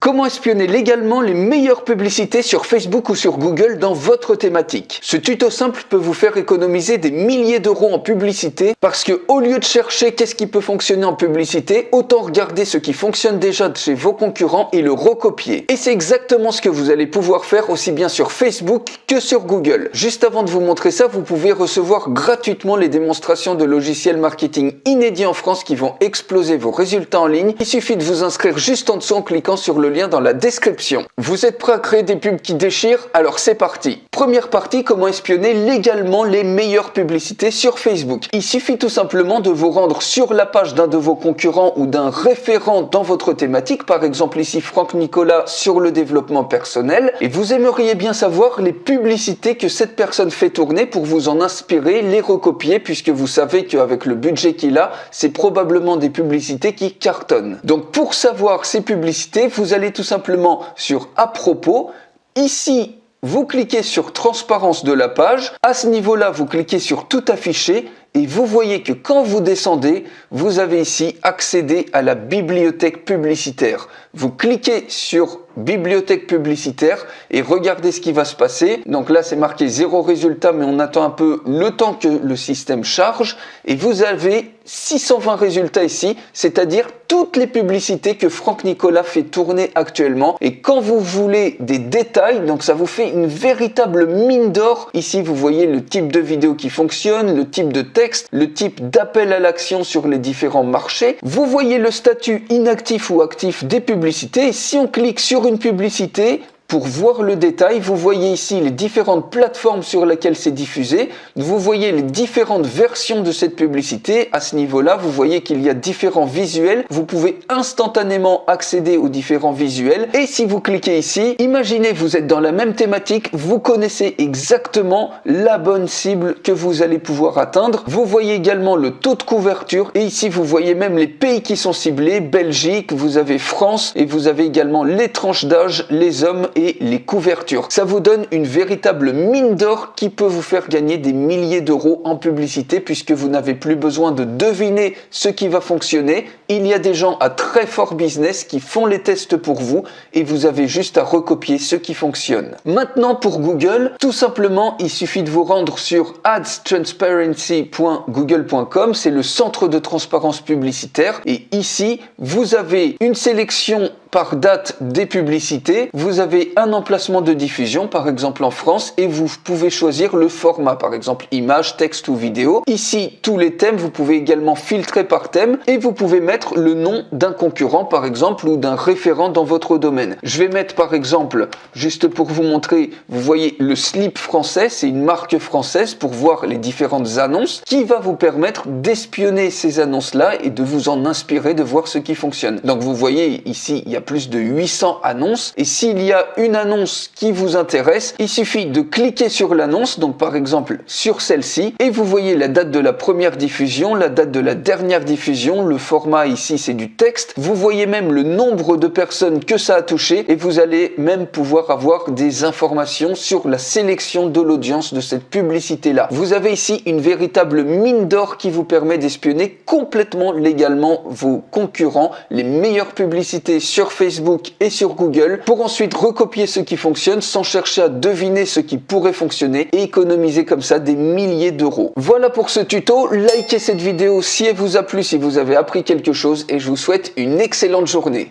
Comment espionner légalement les meilleures publicités sur Facebook ou sur Google dans votre thématique? Ce tuto simple peut vous faire économiser des milliers d'euros en publicité parce que au lieu de chercher qu'est-ce qui peut fonctionner en publicité, autant regarder ce qui fonctionne déjà chez vos concurrents et le recopier. Et c'est exactement ce que vous allez pouvoir faire aussi bien sur Facebook que sur Google. Juste avant de vous montrer ça, vous pouvez recevoir gratuitement les démonstrations de logiciels marketing inédits en France qui vont exploser vos résultats en ligne. Il suffit de vous inscrire juste en dessous en cliquant sur le lien dans la description. Vous êtes prêts à créer des pubs qui déchirent? Alors c'est parti. Première partie, comment espionner légalement les meilleures publicités sur Facebook. Il suffit tout simplement de vous rendre sur la page d'un de vos concurrents ou d'un référent dans votre thématique, par exemple ici Franck Nicolas sur le développement personnel, et vous aimeriez bien savoir les publicités que cette personne fait tourner pour vous en inspirer, les recopier, puisque vous savez qu'avec le budget qu'il a, c'est probablement des publicités qui cartonnent. Donc pour savoir ces publicités, vous allez tout simplement sur à propos. Ici, vous cliquez sur transparence de la page. À ce niveau-là, vous cliquez sur tout afficher et vous voyez que quand vous descendez, vous avez ici accédé à la bibliothèque publicitaire. Vous cliquez sur bibliothèque publicitaire et regardez ce qui va se passer. Donc là, c'est marqué 0 résultat, mais on attend un peu le temps que le système charge. Et vous avez 620 résultats ici, c'est-à-dire toutes les publicités que Franck Nicolas fait tourner actuellement. Et quand vous voulez des détails, donc ça vous fait une véritable mine d'or. Ici, vous voyez le type de vidéo qui fonctionne, le type de texte, le type d'appel à l'action sur les différents marchés. Vous voyez le statut inactif ou actif des publicités. Et si on clique sur une publicité, pour voir le détail, vous voyez ici les différentes plateformes sur lesquelles c'est diffusé. Vous voyez les différentes versions de cette publicité. À ce niveau-là, vous voyez qu'il y a différents visuels. Vous pouvez instantanément accéder aux différents visuels. Et si vous cliquez ici, imaginez vous êtes dans la même thématique, vous connaissez exactement la bonne cible que vous allez pouvoir atteindre. Vous voyez également le taux de couverture. Et ici, vous voyez même les pays qui sont ciblés. Belgique, vous avez France et vous avez également les tranches d'âge, les hommes et les couvertures. Ça vous donne une véritable mine d'or qui peut vous faire gagner des milliers d'euros en publicité puisque vous n'avez plus besoin de deviner ce qui va fonctionner. Il y a des gens à très fort business qui font les tests pour vous et vous avez juste à recopier ce qui fonctionne. Maintenant pour Google, tout simplement, il suffit de vous rendre sur adstransparency.google.com, c'est le centre de transparence publicitaire et ici, vous avez une sélection par date des publicités, vous avez un emplacement de diffusion, par exemple en France, et vous pouvez choisir le format, par exemple image, texte ou vidéo. Ici, tous les thèmes, vous pouvez également filtrer par thème et vous pouvez mettre le nom d'un concurrent, par exemple, ou d'un référent dans votre domaine. Je vais mettre, par exemple, juste pour vous montrer, vous voyez le slip français, c'est une marque française pour voir les différentes annonces qui va vous permettre d'espionner ces annonces-là et de vous en inspirer, de voir ce qui fonctionne. Donc vous voyez ici, il y a plus de 800 annonces et s'il y a une annonce qui vous intéresse, il suffit de cliquer sur l'annonce, donc par exemple sur celle-ci et vous voyez la date de la première diffusion, la date de la dernière diffusion, le format ici c'est du texte, vous voyez même le nombre de personnes que ça a touché et vous allez même pouvoir avoir des informations sur la sélection de l'audience de cette publicité-là. Vous avez ici une véritable mine d'or qui vous permet d'espionner complètement légalement vos concurrents, les meilleures publicités sur Facebook et sur Google pour ensuite recopier ce qui fonctionne sans chercher à deviner ce qui pourrait fonctionner et économiser comme ça des milliers d'euros. Voilà pour ce tuto, likez cette vidéo si elle vous a plu, si vous avez appris quelque chose et je vous souhaite une excellente journée.